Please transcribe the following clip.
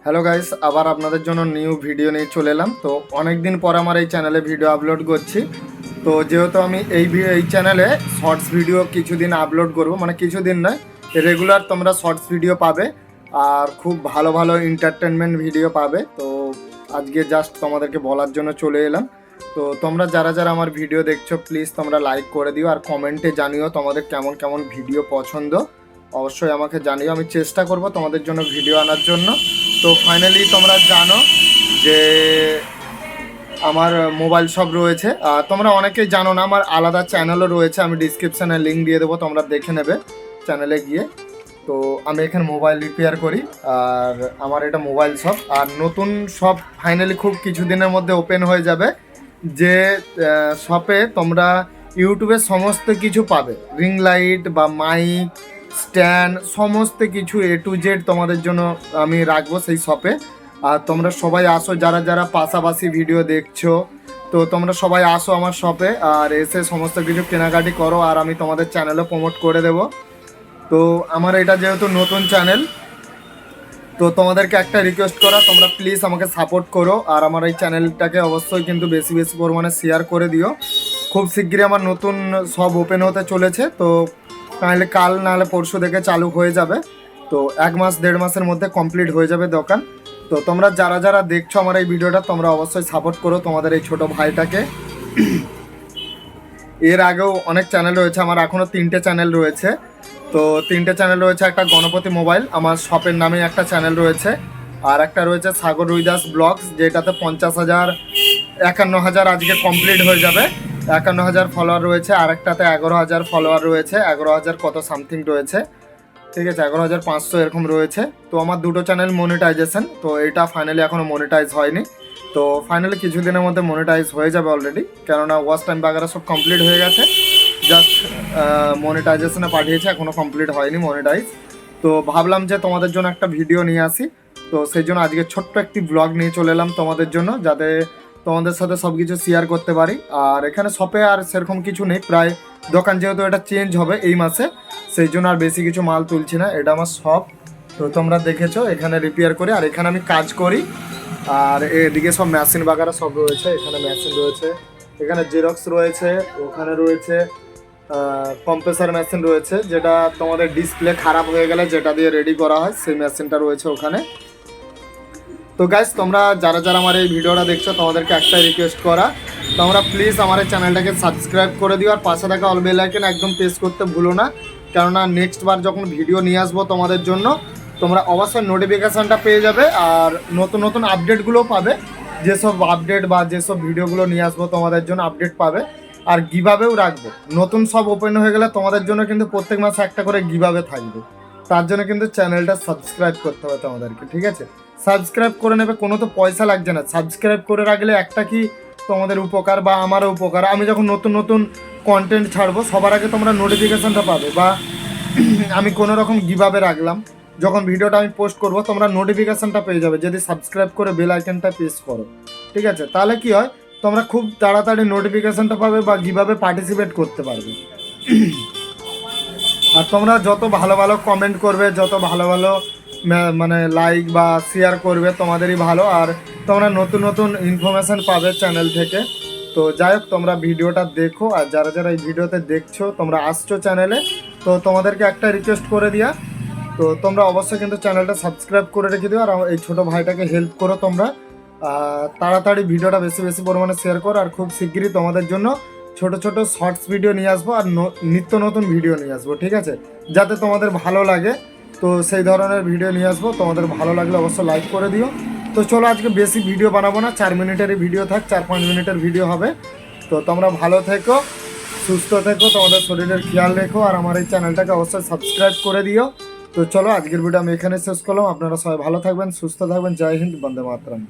Hello guys, আবার আপনাদের জন্য নিউ ভিডিও নিয়ে চলে এলাম। তো অনেক দিন পর আমার এই চ্যানেলে ভিডিও আপলোড করছি। তো যেহেতু আমি এই চ্যানেলে শর্টস ভিডিও কিছুদিন আপলোড করব, মানে কিছুদিন নয়, রেগুলার তোমরা শর্টস ভিডিও পাবে আর খুব ভালো ভালো এন্টারটেনমেন্ট ভিডিও পাবে। তো আজকে জাস্ট তোমাদেরকে বলার জন্য চলে এলাম। তো তোমরা যারা যারা আমার ভিডিও দেখছো প্লিজ তোমরা লাইক করে দিও আর কমেন্টে জানিও তোমাদের কেমন কেমন ভিডিও পছন্দ। অবশ্যই আমাকে জানিও, আমি চেষ্টা করব তোমাদের জন্য ভিডিও আনার জন্য। তো ফাইনালি তোমরা জানো যে আমার মোবাইল শপ রয়েছে, আর তোমরা অনেকেই জানো না আমার আলাদা চ্যানেলও রয়েছে। আমি ডিসক্রিপশানে লিঙ্ক দিয়ে দেবো, তোমরা দেখে নেবে চ্যানেলে গিয়ে। তো আমি এখানে মোবাইল রিপেয়ার করি আর আমার এটা মোবাইল শপ। আর নতুন শপ ফাইনালি খুব কিছুদিনের মধ্যে ওপেন হয়ে যাবে, যে শপে তোমরা ইউটিউবের সমস্ত কিছু পাবে, রিং লাইট বা মাইক স্ট্যান্ড সমস্ত কিছু A to Z তোমাদের জন্য আমি রাখবো সেই শপে। আর তোমরা সবাই আসো, যারা যারা পাশাপাশি ভিডিও দেখছো, তো তোমরা সবাই আসো আমার শপে আর এসে সমস্ত কিছু কেনাকাটি করো আর আমি তোমাদের চ্যানেলে প্রমোট করে দেবো। তো আমার এটা যেহেতু নতুন চ্যানেল, তো তোমাদেরকে একটা রিকোয়েস্ট করা, তোমরা প্লিজ আমাকে সাপোর্ট করো আর আমার এই চ্যানেলটাকে অবশ্যই কিন্তু বেশি বেশি পরিমাণে শেয়ার করে দিও। খুব শিগগিরই আমার নতুন সব ওপেন হতে চলেছে, তো তাহলে কাল নাহলে পরশু থেকে চালু হয়ে যাবে। তো 1-1.5 মাসের মধ্যে কমপ্লিট হয়ে যাবে দোকান। তো তোমরা যারা যারা দেখছো আমার এই ভিডিওটা, তোমরা অবশ্যই সাপোর্ট করো তোমাদের এই ছোট ভাইটাকে। এর আগেও অনেক চ্যানেল রয়েছে আমার, এখনও 3টে চ্যানেল রয়েছে। তো 3টে চ্যানেল রয়েছে, একটা গণপতি মোবাইল আমার শপের নামে একটা চ্যানেল রয়েছে, আর একটা রয়েছে সাগর রুইদাস ব্লগস, যেটাতে 51,000 আজকে কমপ্লিট হয়ে যাবে। 51,000 ফলোয়ার রয়েছে, আর একটাতে 11,000 ফলোয়ার রয়েছে, 11,000 কত সামথিং রয়েছে, ঠিক আছে, 11,500 এরকম রয়েছে। তো আমার দুটো চ্যানেল মনিটাইজেশন, তো এটা ফাইনালি এখনও মনিটাইজ হয়নি। তো ফাইনালি কিছুদিনের মধ্যে মনিটাইজ হয়ে যাবে অলরেডি, কেননা ওয়াচ টাইম বাগেরা সব কমপ্লিট হয়ে গেছে, জাস্ট মনিটাইজেশনে পাঠিয়েছে, এখনও কমপ্লিট হয়নি মনিটাইজ। তো ভাবলাম যে তোমাদের জন্য একটা ভিডিও নিয়ে আসি, তো সেই জন্য আজকে ছোট্ট একটি ব্লগ নিয়ে চলে এলাম তোমাদের জন্য, যাতে তোমাদের সাথে সব কিছু শেয়ার করতে পারি। আর এখানে শপে আর সেরকম কিছু নেই, প্রায় দোকান যেহেতু এটা চেঞ্জ হবে এই মাসে, সেই জন্য আর বেশি কিছু মাল তুলছি না। এটা আমার শপ, তো তোমরা দেখেছো এখানে রিপেয়ার করি আর এখানে আমি কাজ করি। আর এদিকে সব মেশিন বাগারা সব রয়েছে, এখানে মেশিন রয়েছে, এখানে জেরক্স রয়েছে, ওখানে রয়েছে কম্প্রেসার মেশিন রয়েছে, যেটা তোমাদের ডিসপ্লে খারাপ হয়ে গেলে যেটা দিয়ে রেডি করা হয় সেই মেশিনটা রয়েছে ওখানে। তো গাইস, তোমরা যারা যারা আমার এই ভিডিওটা দেখছো তোমাদেরকে একটা রিকোয়েস্ট করা, তোমরা প্লিজ আমার এই চ্যানেলটাকে সাবস্ক্রাইব করে দিও আর পাশে থাকা অল বেল আইকন একদম প্রেস করতে ভুলো না, কেননা নেক্সট বার যখন ভিডিও নিয়ে আসবো তোমাদের জন্য তোমরা অবশ্যই নোটিফিকেশানটা পেয়ে যাবে আর নতুন নতুন আপডেটগুলোও পাবে। যেসব আপডেট বা যেসব ভিডিওগুলো নিয়ে আসবো তোমাদের জন্য আপডেট পাবে। আর গিভাবেও রাখবো, নতুন সব ওপেন হয়ে গেলে তোমাদের জন্য কিন্তু প্রত্যেক মাসে একটা করে গিভাবে থাকবে। তার জন্য কিন্তু চ্যানেলটা সাবস্ক্রাইব করতে হবে তোমাদেরকে, ঠিক আছে? সাবস্ক্রাইব করে নেবে, কোনো তো পয়সা লাগছে না। সাবস্ক্রাইব করে রাখলে একটা কি তোমাদের উপকার বা আমারও উপকার, আমি যখন নতুন নতুন কন্টেন্ট ছাড়বো সবার আগে তোমরা নোটিফিকেশানটা পাবে। বা আমি কোনো রকম গিভাবে রাখলাম, যখন ভিডিওটা আমি পোস্ট করবো তোমরা নোটিফিকেশানটা পেয়ে যাবে যদি সাবস্ক্রাইব করে বেল আইকনটা প্রেস করো, ঠিক আছে? তাহলে কি হয়, তোমরা খুব তাড়াতাড়ি নোটিফিকেশানটা পাবে বা গিভাবে পার্টিসিপেট করতে পারবে। আর তোমরা যত ভালো ভালো কমেন্ট করবে, যত ভালো ভালো মানে লাইক বা শেয়ার করবে তোমাদেরই ভালো, আর তোমরা নতুন নতুন ইনফরমেশান পাবে চ্যানেল থেকে। তো যাই হোক, তোমরা ভিডিওটা দেখো আর যারা যারা এই ভিডিওতে দেখছো তোমরা আসছো চ্যানেলে, তো তোমাদেরকে একটা রিকোয়েস্ট করে দিয়া, তো তোমরা অবশ্যই কিন্তু চ্যানেলটা সাবস্ক্রাইব করে রেখে দিও আর এই ছোটো ভাইটাকে হেল্প করো তোমরা। তাড়াতাড়ি ভিডিওটা বেশি বেশি পরিমাণে শেয়ার করো আর খুব শিগগিরই তোমাদের জন্য ছোট ছোট শর্টস ভিডিও নিয়ে আসবো আর নিত্য নতুন ভিডিও নিয়ে আসবো, ঠিক আছে? যাতে তোমাদের ভালো লাগে, তো সেই ধরনের ভিডিও নিয়ে আসবো। তোমাদের ভালো লাগলে অবশ্যই লাইক করে দিও। তো চলো, আজকে বেশি ভিডিও বানাবো না, 4 মিনিটেরই ভিডিও থাক, 4-5 মিনিটের ভিডিও হবে। তো তোমরা ভালো থেকো, সুস্থ থেকো, তোমাদের শরীরের খেয়াল রেখো আর আমার এই চ্যানেলটাকে অবশ্যই সাবস্ক্রাইব করে দিও। তো চলো, আজকের ভিডিও আমি এখানে শেষ করলাম। আপনারা সবাই ভালো থাকবেন, সুস্থ থাকবেন। জয় হিন্দ, বন্দে মাতরম।